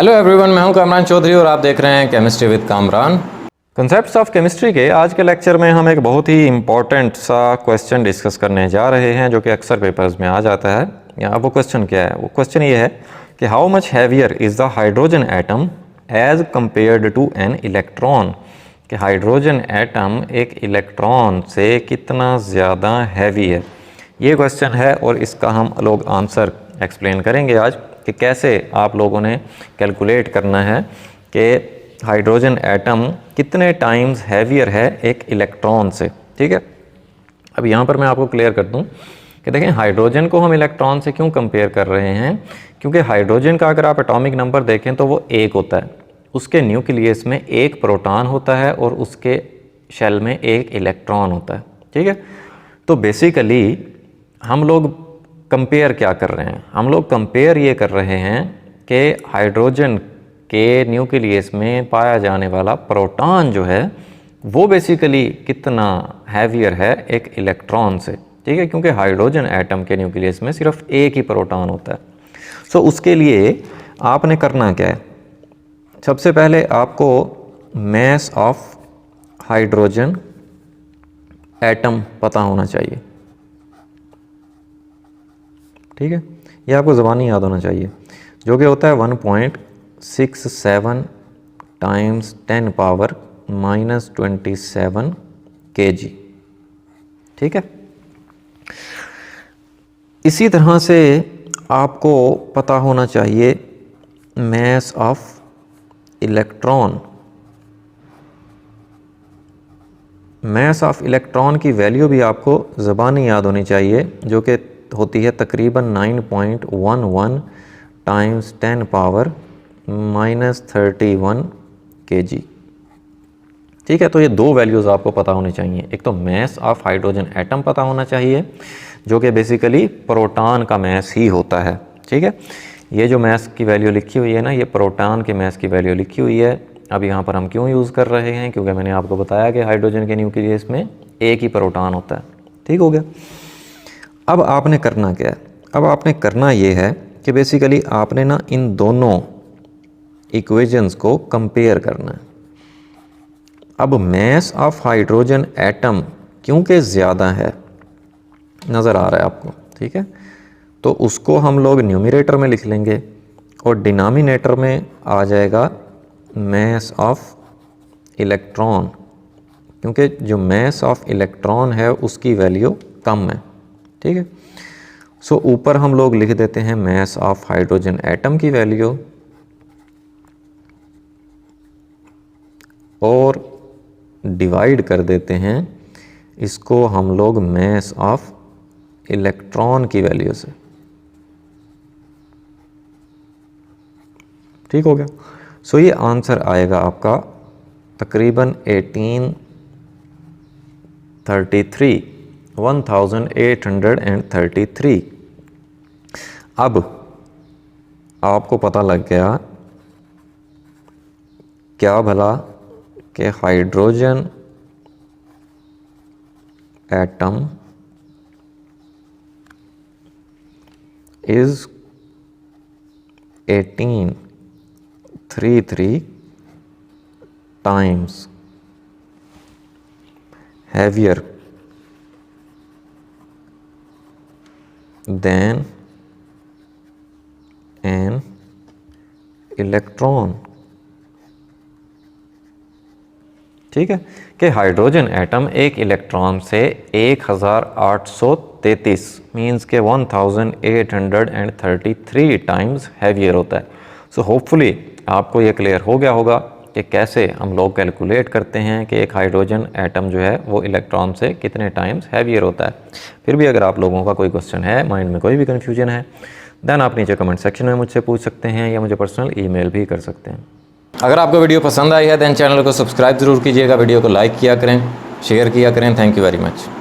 Hello everyone, मैं हूं कामरान चौधरी और आप देख रहे हैं chemistry with Kamran. Concepts of chemistry के आज के लेक्चर में हम एक बहुत ही इंपॉर्टेंट सा क्वेश्चन डिस्कस करने जा रहे हैं जो कि अक्सर पेपर्स में आ जाता है। यहाँ वो क्वेश्चन क्या है? वो क्वेश्चन ये है कि how much heavier is the hydrogen atom as compared to an electron. कि हाइड्रोजन एटम एक इलेक्ट्रॉन से कितना ज़्यादा हैवी है, ये क्वेश्चन है और इसका हम लोग आंसर एक्सप्लेन करेंगे आज कि कैसे आप लोगों ने कैलकुलेट करना है कि हाइड्रोजन एटम कितने टाइम्स हैवियर है एक इलेक्ट्रॉन से। ठीक है, अब यहाँ पर मैं आपको क्लियर कर दूँ कि देखें हाइड्रोजन को हम इलेक्ट्रॉन से क्यों कंपेयर कर रहे हैं, क्योंकि हाइड्रोजन का अगर आप एटॉमिक नंबर देखें तो वो 1 होता है, उसके न्यूक्लियस में 1 प्रोटॉन होता है और उसके शेल में 1 इलेक्ट्रॉन होता है। ठीक है, तो बेसिकली हम लोग कंपेयर क्या कर रहे हैं? हम लोग कंपेयर ये कर रहे हैं कि हाइड्रोजन के न्यूक्लियस में पाया जाने वाला प्रोटॉन जो है वो बेसिकली कितना हैवियर है एक इलेक्ट्रॉन से। ठीक है, क्योंकि हाइड्रोजन एटम के न्यूक्लियस में सिर्फ 1 ही प्रोटॉन होता है। सो उसके लिए आपने करना क्या है? सबसे पहले आपको मास ऑफ हाइड्रोजन एटम पता होना चाहिए। ठीक है, ये आपको ज़बानी याद होना चाहिए, जो कि होता है 1.67 टाइम्स 10 पावर -27 kg। ठीक है, इसी तरह से आपको पता होना चाहिए mass of electron. Mass of electron की वैल्यू भी आपको ज़बानी याद होनी चाहिए, जो कि होती है तकरीबन 9.11 टाइम्स 10 पावर -31 kg। ठीक है, तो ये 2 वैल्यूज़ आपको पता होनी चाहिए। एक तो मास ऑफ हाइड्रोजन एटम पता होना चाहिए, जो कि बेसिकली प्रोटॉन का मास ही होता है। ठीक है, ये जो मास की वैल्यू लिखी हुई है ना, ये प्रोटॉन के मास की वैल्यू लिखी हुई है। अब यहाँ पर हम क्यों यूज़ कर रहे हैं? क्योंकि मैंने आपको बताया कि हाइड्रोजन के न्यूक्लियस में 1 ही प्रोटॉन होता है। ठीक हो गया। अब आपने करना क्या है? अब आपने करना ये है कि बेसिकली आपने ना इन दोनों इक्वेशंस को कंपेयर करना है। अब मास ऑफ हाइड्रोजन एटम क्योंकि ज़्यादा है, नज़र आ रहा है आपको? ठीक है, तो उसको हम लोग न्यूमरेटर में लिख लेंगे और डिनोमिनेटर में आ जाएगा मास ऑफ इलेक्ट्रॉन, क्योंकि जो मास ऑफ इलेक्ट्रॉन है उसकी वैल्यू कम है। ठीक है, सो ऊपर हम लोग लिख देते हैं मास ऑफ हाइड्रोजन एटम की वैल्यू और डिवाइड कर देते हैं इसको हम लोग मास ऑफ इलेक्ट्रॉन की वैल्यू से। ठीक हो गया। सो ये आंसर आएगा आपका तकरीबन 1833। अब आपको पता लग गया क्या भला कि hydrogen atom is 1833 times heavier than an electron. ठीक है, कि हाइड्रोजन एटम एक इलेक्ट्रॉन से 1833 मीन्स के 1833 टाइम्स हैवियर होता है। सो होपफुली आपको ये क्लियर हो गया होगा कि कैसे हम लोग कैलकुलेट करते हैं कि एक हाइड्रोजन एटम जो है वो इलेक्ट्रॉन से कितने टाइम्स हैवियर होता है। फिर भी अगर आप लोगों का कोई क्वेश्चन है, माइंड में कोई भी कन्फ्यूजन है, देन आप नीचे कमेंट सेक्शन में मुझसे पूछ सकते हैं या मुझे पर्सनल ईमेल भी कर सकते हैं। अगर आपको वीडियो पसंद आई है देन चैनल को सब्सक्राइब ज़रूर कीजिएगा, वीडियो को लाइक किया करें, शेयर किया करें। Thank you very much.